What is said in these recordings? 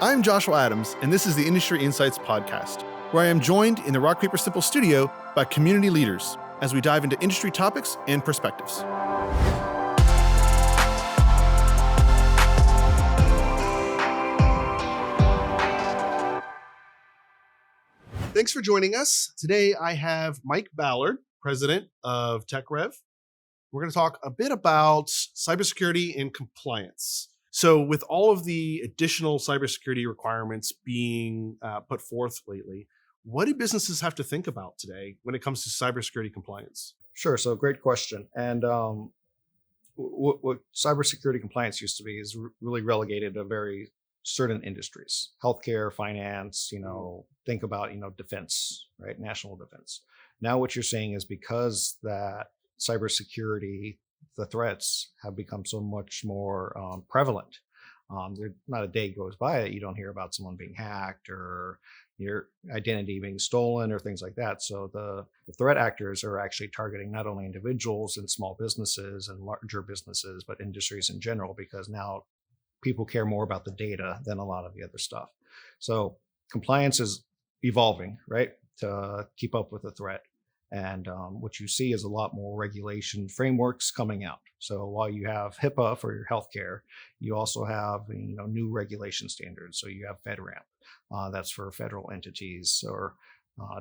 I'm Joshua Adams, and this is the Industry Insights Podcast, where I am joined in the Rock Paper Simple studio by community leaders as we dive into industry topics and perspectives. Thanks for joining us. Today I have Mike Ballard, president of TechRev. We're going to talk a bit about cybersecurity and compliance. So with all of the additional cybersecurity requirements being put forth lately, what do businesses have to think about today when it comes to cybersecurity compliance? Sure. So great question. And what cybersecurity compliance used to be is really relegated to very certain industries, healthcare, finance, think about, defense, right? National defense. Now what you're saying is because that cybersecurity, the threats have become so much more prevalent. Not a day goes by that you don't hear about someone being hacked or your identity being stolen or things like that. So the threat actors are actually targeting not only individuals and small businesses and larger businesses, but industries in general, because now people care more about the data than a lot of the other stuff. So compliance is evolving, right, to keep up with the threat. And what you see is a lot more regulation frameworks coming out. So while you have HIPAA for your healthcare, you also have new regulation standards. So you have FedRAMP, that's for federal entities, or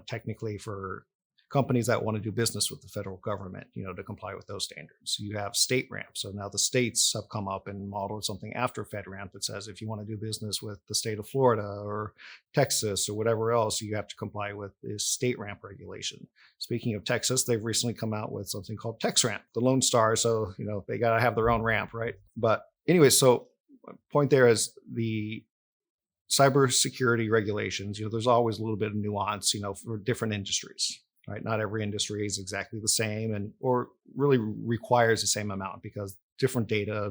technically for companies that want to do business with the federal government, to comply with those standards. You have state ramp. So now the states have come up and modeled something after FedRAMP that says if you want to do business with the state of Florida or Texas or whatever else, you have to comply with this state ramp regulation. Speaking of Texas, they've recently come out with something called TexRAMP, the Lone Star. So, they got to have their own ramp, right? But anyway, so point there is the cybersecurity regulations, there's always a little bit of nuance, for different industries. Right? Not every industry is exactly the same or really requires the same amount, because different data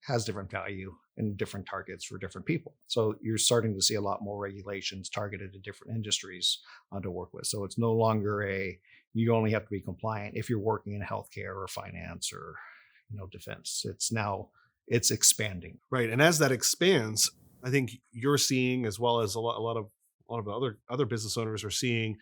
has different value and different targets for different people. So you're starting to see a lot more regulations targeted at different industries to work with. So it's no longer you only have to be compliant if you're working in healthcare or finance or defense. It's expanding. Right. And as that expands, I think you're seeing, as well as a lot of other business owners are seeing,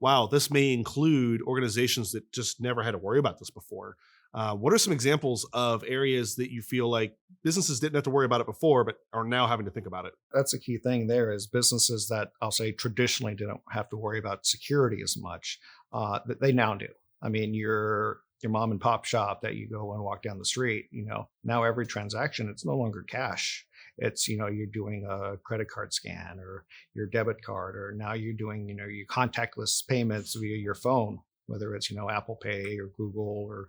wow, this may include organizations that just never had to worry about this before. What are some examples of areas that you feel like businesses didn't have to worry about it before, but are now having to think about it? That's a key thing there, is businesses that I'll say traditionally didn't have to worry about security as much, they now do. I mean, your mom and pop shop that you go and walk down the street, now every transaction, it's no longer cash. It's, you're doing a credit card scan or your debit card, or now you're doing, your contactless payments via your phone, whether it's, Apple Pay or Google or,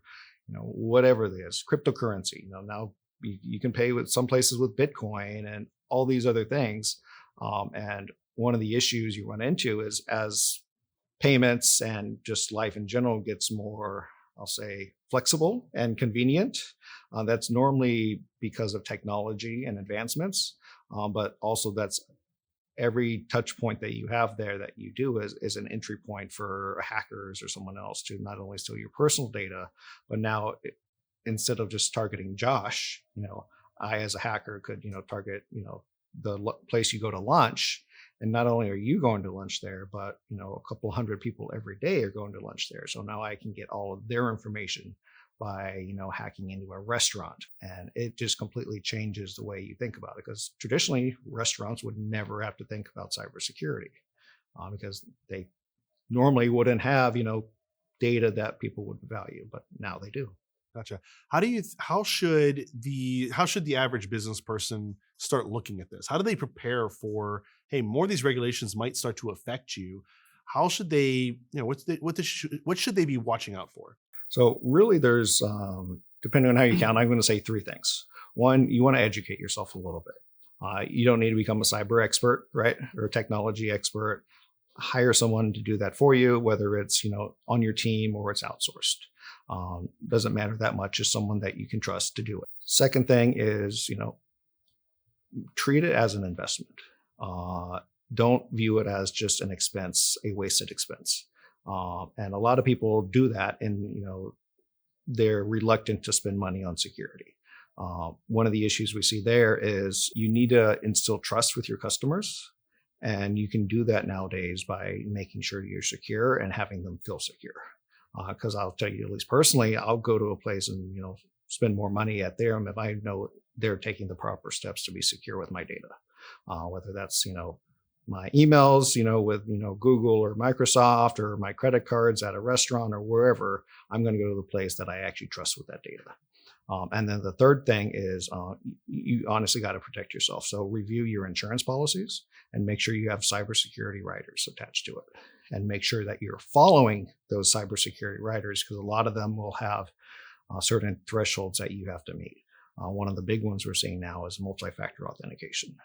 whatever it is, cryptocurrency. Now you can pay with some places with Bitcoin and all these other things. And one of the issues you run into is as payments and just life in general gets more, I'll say, flexible and convenient. That's normally because of technology and advancements, but also that's every touch point that you have there that you do is an entry point for hackers or someone else to not only steal your personal data, but now instead of just targeting Josh, I as a hacker could, target, the place you go to lunch. And not only are you going to lunch there, but a couple hundred people every day are going to lunch there. So now I can get all of their information by hacking into a restaurant, and it just completely changes the way you think about it. Because traditionally, restaurants would never have to think about cybersecurity because they normally wouldn't have data that people would value, but now they do. Gotcha. How should the average business person start looking at this? How do they prepare for, hey, more of these regulations might start to affect you? How should they, what should they be watching out for? So really there's, depending on how you count, I'm going to say three things. One, you want to educate yourself a little bit. You don't need to become a cyber expert, right? Or a technology expert. Hire someone to do that for you, whether it's, on your team or it's outsourced. Doesn't matter that much, just someone that you can trust to do it. Second thing is, treat it as an investment. Don't view it as just an expense, a wasted expense. And a lot of people do that, and they're reluctant to spend money on security. One of the issues we see there is you need to instill trust with your customers. And you can do that nowadays by making sure you're secure and having them feel secure. Because I'll tell you, at least personally, I'll go to a place and spend more money at them if I know they're taking the proper steps to be secure with my data. Whether that's my emails, with Google or Microsoft, or my credit cards at a restaurant or wherever, I'm going to go to the place that I actually trust with that data. And then the third thing is you honestly got to protect yourself. So review your insurance policies and make sure you have cybersecurity riders attached to it, and make sure that you're following those cybersecurity riders, because a lot of them will have certain thresholds that you have to meet. One of the big ones we're seeing now is multi-factor authentication.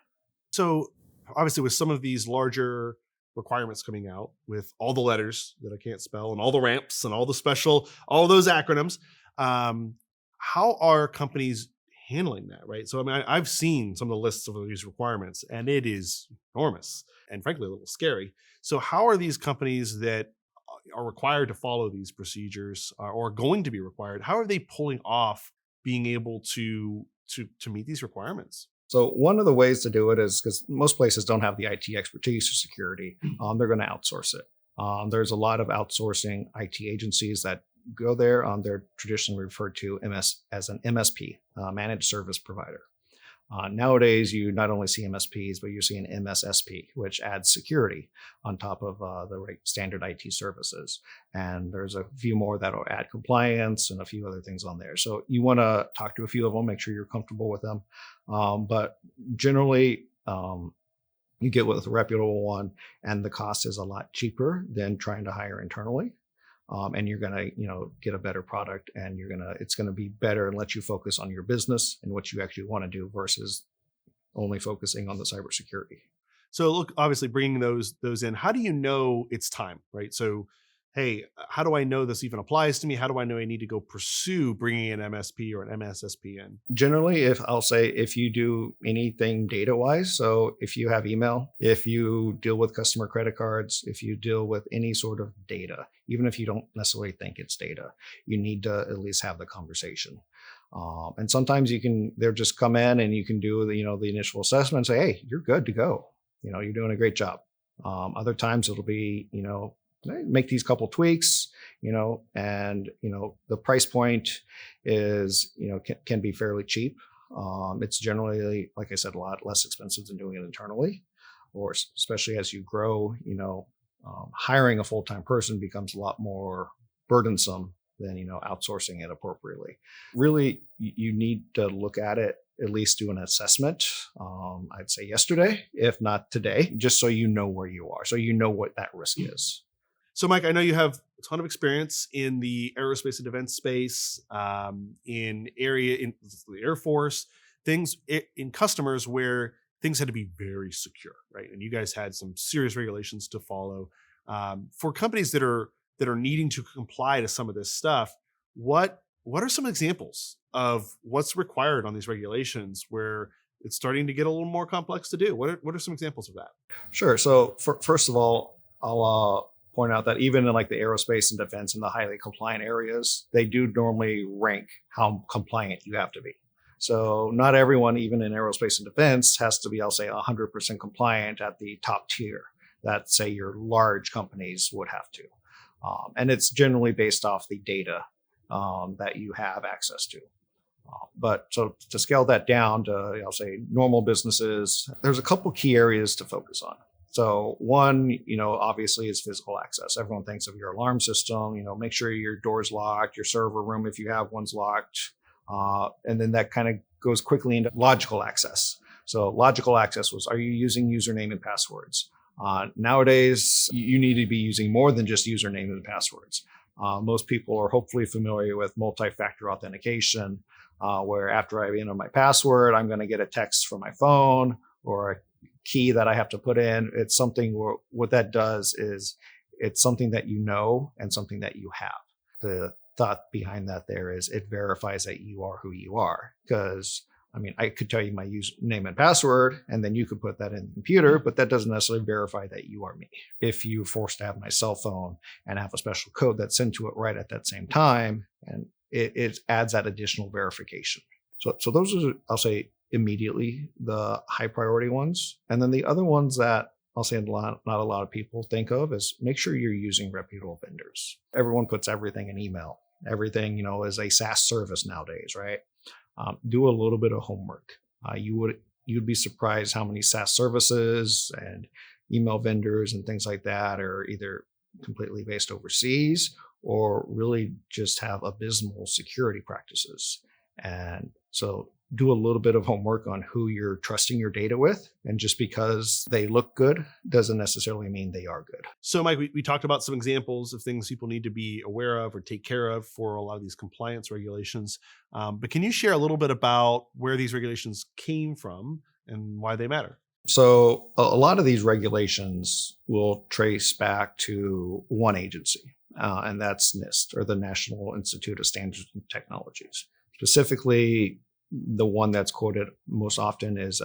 So obviously with some of these larger requirements coming out, with all the letters that I can't spell and all the ramps and all those acronyms, how are companies handling that, right? So, I mean, I've seen some of the lists of these requirements, and it is enormous and frankly a little scary. So how are these companies that are required to follow these procedures, or going to be required, how are they pulling off being able to meet these requirements? So one of the ways to do it is, because most places don't have the IT expertise for security, they're going to outsource it. There's a lot of outsourcing IT agencies that go there. They're traditionally referred to as an MSP, managed service provider. Nowadays, you not only see MSPs, but you're seeing MSSP, which adds security on top of the standard IT services. And there's a few more that will add compliance and a few other things on there. So you want to talk to a few of them, make sure you're comfortable with them. But generally, you get with a reputable one, and the cost is a lot cheaper than trying to hire internally. And you're going to, get a better product, and it's going to be better and let you focus on your business and what you actually want to do versus only focusing on the cybersecurity. So look, obviously bringing those in, how do you know it's time, right? So, hey, how do I know this even applies to me? How do I know I need to go pursue bringing an MSP or an MSSP in? Generally, if you do anything data wise, so if you have email, if you deal with customer credit cards, if you deal with any sort of data, even if you don't necessarily think it's data, you need to at least have the conversation. And sometimes they'll just come in and you can do the initial assessment and say, hey, you're good to go. You're doing a great job. Other times it'll be, make these couple tweaks, and the price point is, can be fairly cheap. It's generally, like I said, a lot less expensive than doing it internally, or especially as you grow, hiring a full-time person becomes a lot more burdensome than, outsourcing it appropriately. Really, you need to look at it, at least do an assessment. I'd say yesterday, if not today, just so you know where you are, so you know what that risk is. So, Mike, I know you have a ton of experience in the aerospace and defense space, in the Air Force, in customers where things had to be very secure, right? And you guys had some serious regulations to follow. For companies that are needing to comply to some of this stuff, what are some examples of what's required on these regulations where it's starting to get a little more complex to do? What are some examples of that? Sure. So first of all, I'll point out that even in like the aerospace and defense and the highly compliant areas, they do normally rank how compliant you have to be. So not everyone, even in aerospace and defense, has to be, I'll say, 100% compliant at the top tier that, say, your large companies would have to. And it's generally based off the data that you have access to. But so to scale that down to, I'll say, normal businesses, there's a couple key areas to focus on. So one, obviously is physical access. Everyone thinks of your alarm system, make sure your door's locked, your server room, if you have one's locked. And then that kind of goes quickly into logical access. So logical access was, are you using username and passwords? Nowadays, you need to be using more than just username and passwords. Most people are hopefully familiar with multi-factor authentication, where after I enter my password, I'm going to get a text from my phone or a key that I have to put in. It's something where what that does is it's something that and something that you have. The thought behind that there is it verifies that you are who you are. Because I could tell you my username and password, and then you could put that in the computer, but that doesn't necessarily verify that you are me. If you're forced to have my cell phone and have a special code that's sent to it right at that same time, and it adds that additional verification. So those are, I'll say, immediately the high priority ones. And then the other ones that I'll say not a lot of people think of is make sure you're using reputable vendors. Everyone puts everything in email. Everything, is a SaaS service nowadays, right? Do a little bit of homework. You'd be surprised how many SaaS services and email vendors and things like that are either completely based overseas or really just have abysmal security practices. And so do a little bit of homework on who you're trusting your data with. And just because they look good doesn't necessarily mean they are good. So, Mike, we talked about some examples of things people need to be aware of or take care of for a lot of these compliance regulations. But can you share a little bit about where these regulations came from and why they matter? So a lot of these regulations will trace back to one agency, and that's NIST, or the National Institute of Standards and Technologies. Specifically, the one that's quoted most often is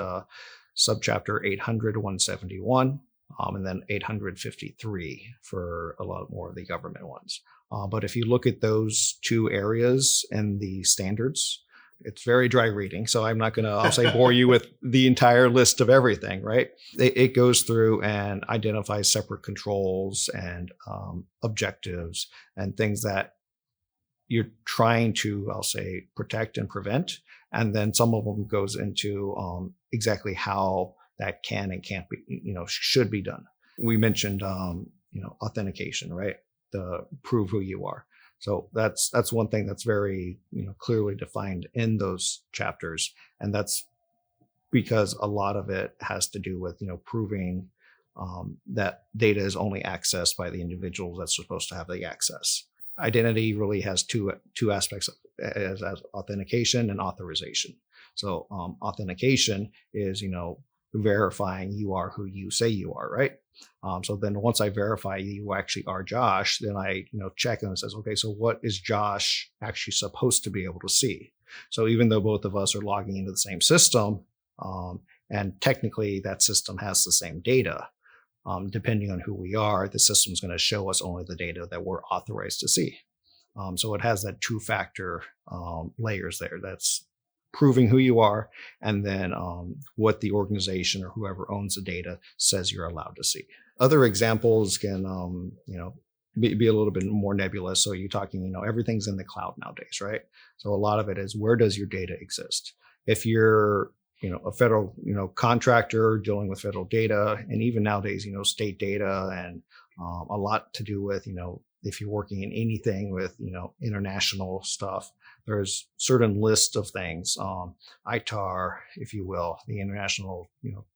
subchapter 800-171, and then 853 for a lot more of the government ones. But if you look at those two areas and the standards, it's very dry reading. So I'm not going to, I'll say, bore you with the entire list of everything, right? It goes through and identifies separate controls and objectives and things that you're trying to, I'll say, protect and prevent. And then some of them goes into exactly how that can and can't be, should be done. We mentioned, authentication, right? The prove who you are. So that's one thing that's very, clearly defined in those chapters. And that's because a lot of it has to do with, proving that data is only accessed by the individuals that's supposed to have the access. Identity really has two aspects as authentication and authorization. So authentication is, verifying you are who you say you are, right? So then once I verify you actually are Josh, then I, check and it says, okay, so what is Josh actually supposed to be able to see? So even though both of us are logging into the same system, and technically that system has the same data, depending on who we are, the system is going to show us only the data that we're authorized to see. So it has that two-factor layers there. That's proving who you are, and then what the organization or whoever owns the data says you're allowed to see. Other examples can, be a little bit more nebulous. So you're talking, everything's in the cloud nowadays, right? So a lot of it is, where does your data exist? If you're, a federal, contractor dealing with federal data, and even nowadays, state data, and a lot to do with, if you're working in anything with, international stuff, there's certain list of things, ITAR, if you will, the International,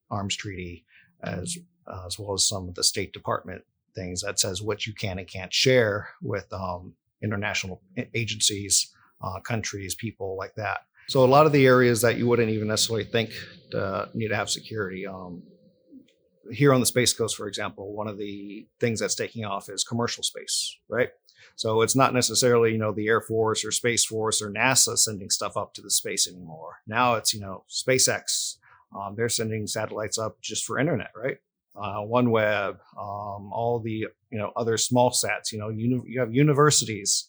Arms Treaty, as well as some of the State Department things that says what you can and can't share with international agencies, countries, people like that. So a lot of the areas that you wouldn't even necessarily think need to have security. Here on the Space Coast, for example, one of the things that's taking off is commercial space, right? So it's not necessarily, the Air Force or Space Force or NASA sending stuff up to the space anymore. Now it's, SpaceX. They're sending satellites up just for internet, right? OneWeb, all the, other small sats, you have universities,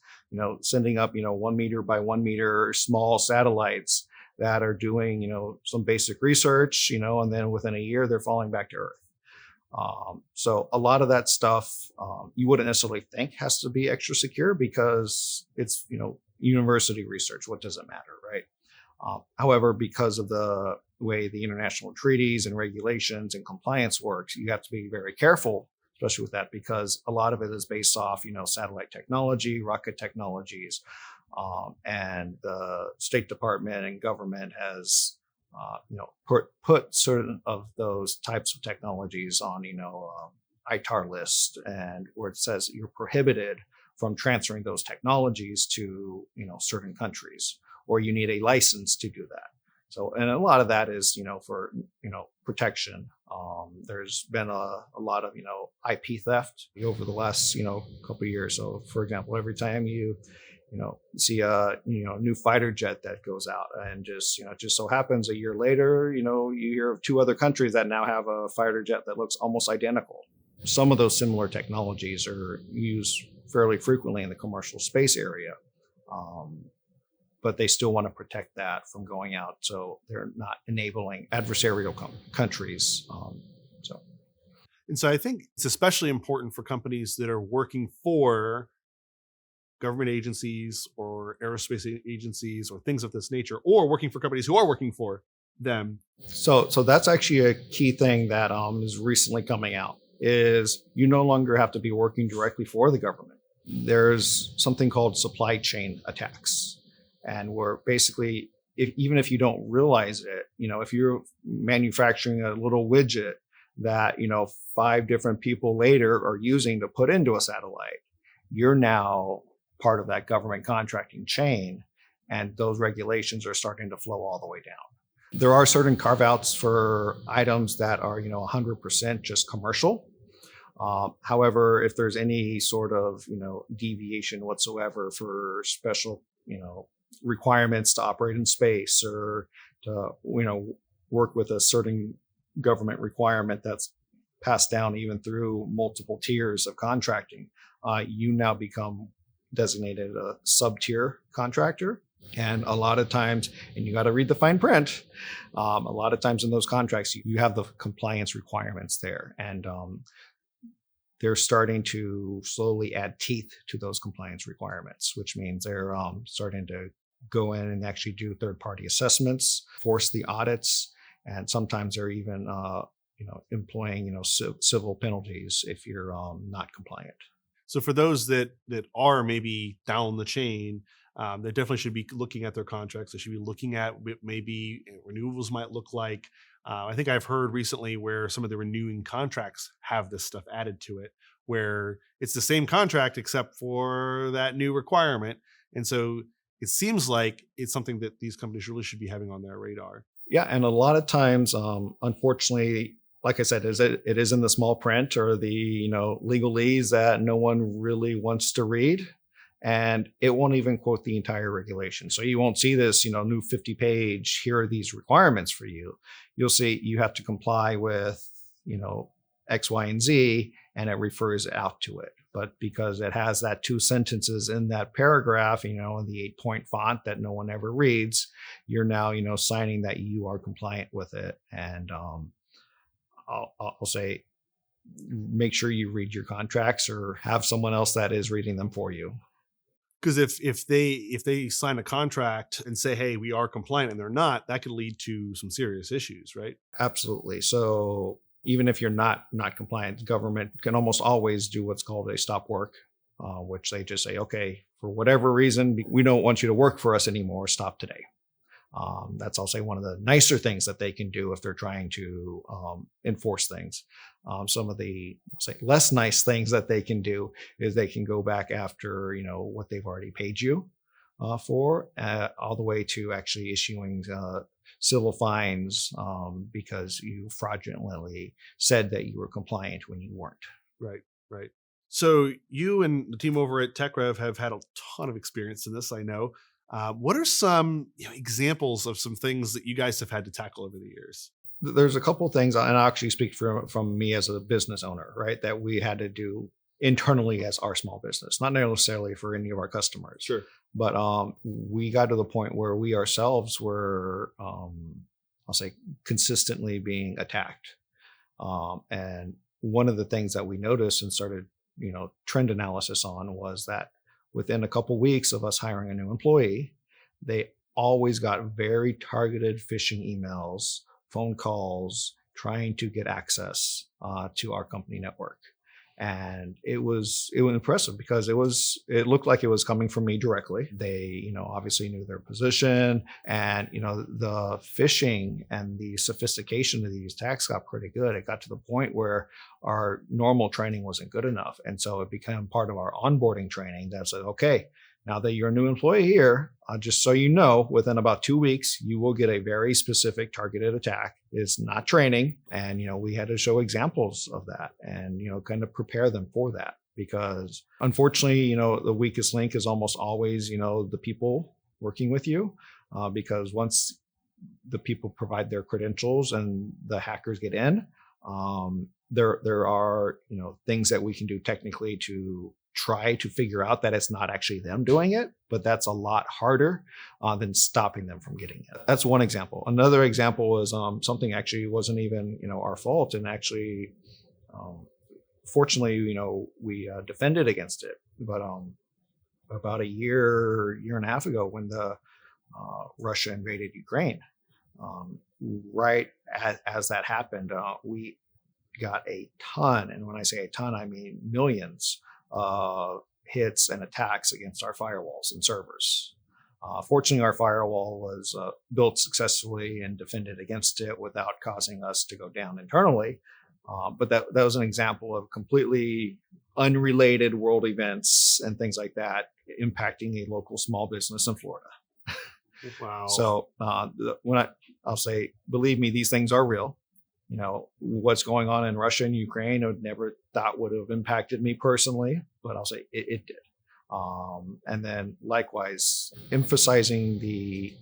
sending up, 1 meter by 1 meter small satellites that are doing, some basic research, and then within a year, they're falling back to Earth. So a lot of that stuff you wouldn't necessarily think has to be extra secure because it's, university research. What does it matter, right? However, because of the way the international treaties and regulations and compliance works, you have to be very careful, especially with that, because a lot of it is based off, satellite technology, rocket technologies, and the State Department and government has put certain of those types of technologies on, ITAR list, and where it says you're prohibited from transferring those technologies to, certain countries, or you need a license to do that. So, and a lot of that is, for, protection. There's been a lot of, IP theft over the last, couple of years. So for example, every time you see a, new fighter jet that goes out, and just so happens a year later, you hear of 2 other countries that now have a fighter jet that looks almost identical. Some of those similar technologies are used fairly frequently in the commercial space area. but they still want to protect that from going out. So they're not enabling adversarial countries. So And so I think it's especially important for companies that are working for government agencies or aerospace agencies or things of this nature, or working for companies who are working for them. So that's actually a key thing that is recently coming out, is you no longer have to be working directly for the government. There's something called supply chain attacks, and where basically, even if you don't realize it, if you're manufacturing a little widget that 5 different people later are using to put into a satellite, you're now part of that government contracting chain, and those regulations are starting to flow all the way down. There are certain carve outs for items that are 100% just commercial. However, if there's any sort of deviation whatsoever for special requirements to operate in space, or to work with a certain government requirement that's passed down even through multiple tiers of contracting, you now become designated a sub-tier contractor. And a lot of times, and you got to read the fine print, a lot of times in those contracts, you have the compliance requirements there. And they're starting to slowly add teeth to those compliance requirements, which means they're starting to go in and actually do third-party assessments, force the audits, and sometimes they're even employing civil penalties if you're not compliant. So for those that are maybe down the chain, they definitely should be looking at their contracts. They should be looking at what maybe renewals might look like. I think I've heard recently where some of the renewing contracts have this stuff added to it, where it's the same contract except for that new requirement. And so it seems like it's something that these companies really should be having on their radar. Yeah, and a lot of times, unfortunately, like I said, it is in the small print or the legalese that no one really wants to read, and it won't even quote the entire regulation. So you won't see this new 50-page. Here are these requirements for you. You'll see you have to comply with X, Y, and Z, and it refers out to it. But because it has that 2 sentences in that paragraph, in the 8-point font that no one ever reads, you're now signing that you are compliant with it. And I'll say, make sure you read your contracts or have someone else that is reading them for you. Because if they sign a contract and say, hey, we are compliant, and they're not, that could lead to some serious issues, right? Absolutely. So even if you're not compliant, government can almost always do what's called a stop work, which they just say, okay, for whatever reason, we don't want you to work for us anymore. Stop today. That's, I'll say, one of the nicer things that they can do if they're trying to enforce things. Some of the, say, less nice things that they can do is they can go back after what they've already paid you for, all the way to actually issuing civil fines because you fraudulently said that you were compliant when you weren't. Right. So you and the team over at TechRev have had a ton of experience in this, I know. What are some examples of some things that you guys have had to tackle over the years? There's a couple of things, and I actually speak from me as a business owner, right, that we had to do internally as our small business, not necessarily for any of our customers. Sure. But we got to the point where we ourselves were, I'll say, consistently being attacked. And one of the things that we noticed and started, trend analysis on was that within a couple of weeks of us hiring a new employee, they always got very targeted phishing emails, phone calls, trying to get access to our company network. And it was impressive because it looked like it was coming from me directly. They, obviously knew their position, and, the phishing and the sophistication of these attacks got pretty good. It got to the point where our normal training wasn't good enough. And so it became part of our onboarding training that said, okay, now that you're a new employee here, just so you know, within about 2 weeks, you will get a very specific targeted attack. It's not training. And, we had to show examples of that and, kind of prepare them for that. Because unfortunately, the weakest link is almost always, the people working with you. Because once the people provide their credentials and the hackers get in, there are, things that we can do technically to try to figure out that it's not actually them doing it, but that's a lot harder than stopping them from getting it. That's one example. Another example is something actually wasn't even our fault, and actually, fortunately, we defended against it. But about a year and a half ago, when the Russia invaded Ukraine, right as that happened, we got a ton, and when I say a ton, I mean millions of hits and attacks against our firewalls and servers. Fortunately, our firewall was built successfully and defended against it without causing us to go down internally. But that was an example of completely unrelated world events and things like that impacting a local small business in Florida. Wow. So I'll say, believe me, these things are real. What's going on in Russia and Ukraine, I would never thought would have impacted me personally, but I'll say it did. And then likewise, emphasizing the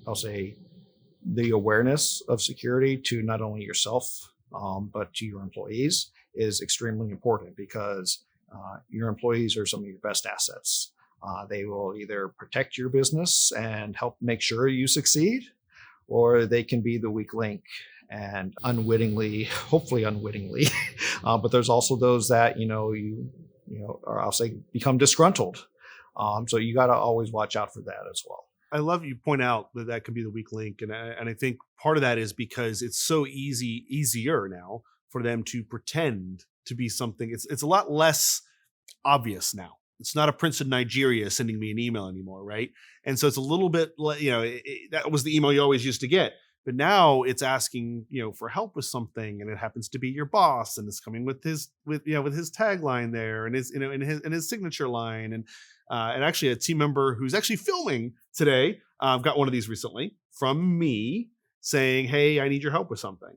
awareness of security to not only yourself, but to your employees is extremely important, because your employees are some of your best assets. They will either protect your business and help make sure you succeed, or they can be the weak link and hopefully unwittingly. But there's also those that, or I'll say become disgruntled. So you got to always watch out for that as well. I love you point out that can be the weak link. And I think part of that is because it's so easier now for them to pretend to be something. It's a lot less obvious now. It's not a prince of Nigeria sending me an email anymore, right? And so it's a little bit, that was the email you always used to get. But now it's asking, for help with something, and it happens to be your boss, and it's coming with his tagline there, and his his signature line, and actually a team member who's actually filming today got one of these recently from me saying, "Hey, I need your help with something,"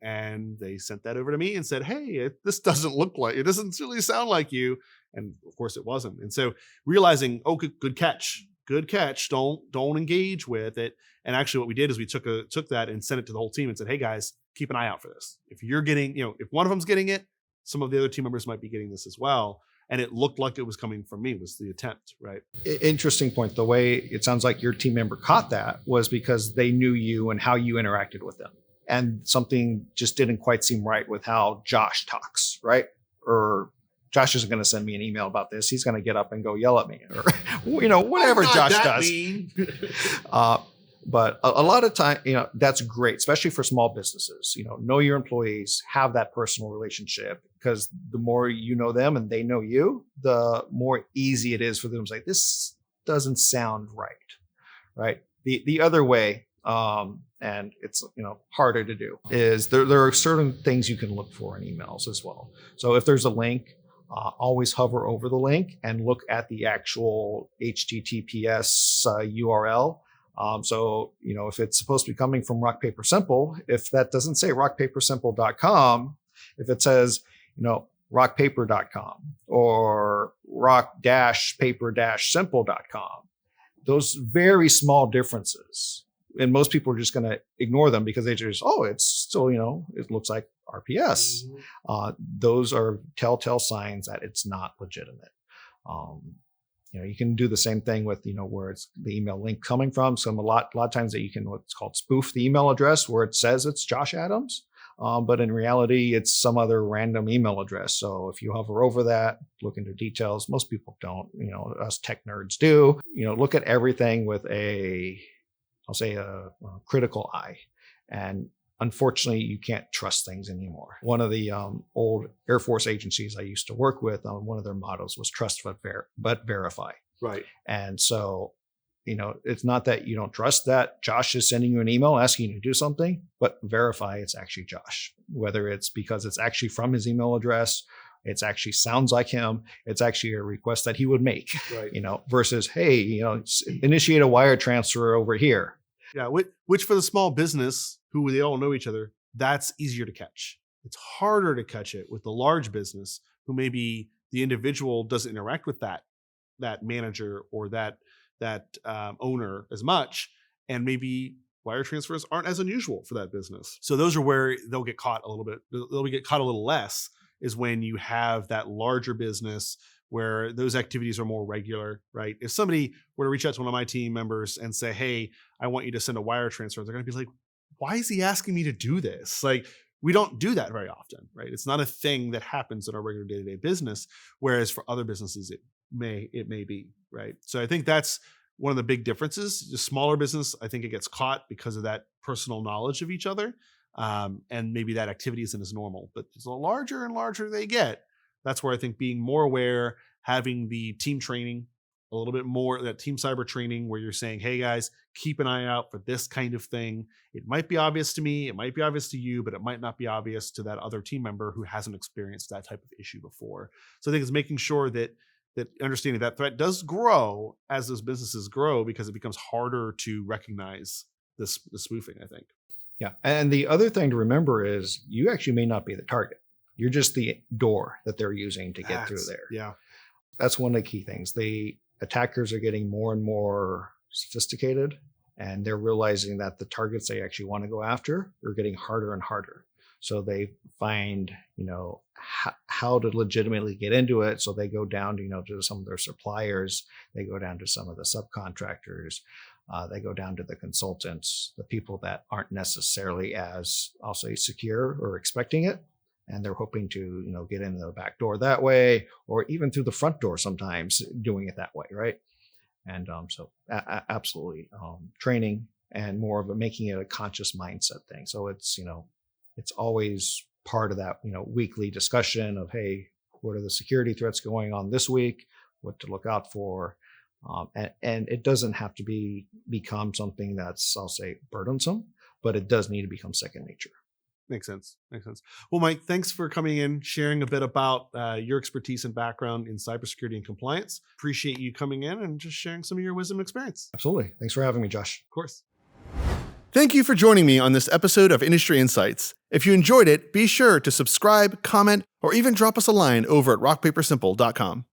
and they sent that over to me and said, "Hey, this doesn't really sound like you," and of course it wasn't. And so realizing, oh, good catch. Don't engage with it. And actually what we did is we took that and sent it to the whole team and said, hey guys, keep an eye out for this. If you're getting, if one of them's getting it, some of the other team members might be getting this as well. And it looked like it was coming from me, was the attempt, right? Interesting point. The way it sounds like your team member caught that was because they knew you and how you interacted with them. And something just didn't quite seem right with how Josh talks, right? Or Josh isn't going to send me an email about this. He's going to get up and go yell at me, or whatever Josh does. But a lot of time, that's great, especially for small businesses. Know your employees, have that personal relationship, because the more you know them and they know you, the more easy it is for them to say, this doesn't sound right? The other way, and it's harder to do, is there are certain things you can look for in emails as well. So if there's a link, always hover over the link and look at the actual HTTPS URL. So, if it's supposed to be coming from Rock Paper Simple, if that doesn't say rockpapersimple.com, if it says, rockpaper.com or rock-paper-simple.com, those very small differences. And most people are just going to ignore them because they just, it's still, it looks like RPS. Mm-hmm. Those are telltale signs that it's not legitimate. You can do the same thing with, where it's the email link coming from. So a lot of times that you can what's called spoof the email address, where it says it's Josh Adams, but in reality, it's some other random email address. So if you hover over that, look into details. Most people don't, us tech nerds do. Look at everything with a critical eye. And unfortunately, you can't trust things anymore. One of the old Air Force agencies I used to work with, one of their mottos was trust but verify. Right. And so, it's not that you don't trust that Josh is sending you an email asking you to do something, but verify it's actually Josh. Whether it's because it's actually from his email address, it's actually sounds like him, it's actually a request that he would make, right. Versus, hey, initiate a wire transfer over here. Yeah, which for the small business, who they all know each other, that's easier to catch. It's harder to catch it with the large business, who maybe the individual doesn't interact with that manager or that owner as much, and maybe wire transfers aren't as unusual for that business. So those are where they'll get caught a little bit. They'll get caught a little less, is when you have that larger business where those activities are more regular, right? If somebody were to reach out to one of my team members and say, hey, I want you to send a wire transfer, they're going to be like, why is he asking me to do this? Like, we don't do that very often, right? It's not a thing that happens in our regular day-to-day business, whereas for other businesses, it may be, right? So I think that's one of the big differences. The smaller business, I think it gets caught because of that personal knowledge of each other. And maybe that activity isn't as normal, but the larger and larger they get, that's where I think being more aware, having the team training, a little bit more, that team cyber training where you're saying, hey guys, keep an eye out for this kind of thing. It might be obvious to me, it might be obvious to you, but it might not be obvious to that other team member who hasn't experienced that type of issue before. So I think it's making sure that understanding that threat does grow as those businesses grow, because it becomes harder to recognize the spoofing, I think. Yeah. And the other thing to remember is you actually may not be the target. You're just the door that they're using to get through there. Yeah. That's one of the key things. The attackers are getting more and more sophisticated, and they're realizing that the targets they actually want to go after are getting harder and harder. So they find, how to legitimately get into it. So they go down to, to some of their suppliers. They go down to some of the subcontractors. They go down to the consultants, the people that aren't necessarily as, I'll say, secure or expecting it. And they're hoping to, get in the back door that way, or even through the front door sometimes doing it that way, right? And absolutely training and more of making it a conscious mindset thing. So it's, it's always part of that, weekly discussion of, hey, what are the security threats going on this week? What to look out for? And it doesn't have to become something that's, I'll say, burdensome, but it does need to become second nature. Makes sense. Well, Mike, thanks for coming in, sharing a bit about your expertise and background in cybersecurity and compliance. Appreciate you coming in and just sharing some of your wisdom and experience. Absolutely. Thanks for having me, Josh. Of course. Thank you for joining me on this episode of Industry Insights. If you enjoyed it, be sure to subscribe, comment, or even drop us a line over at rockpapersimple.com.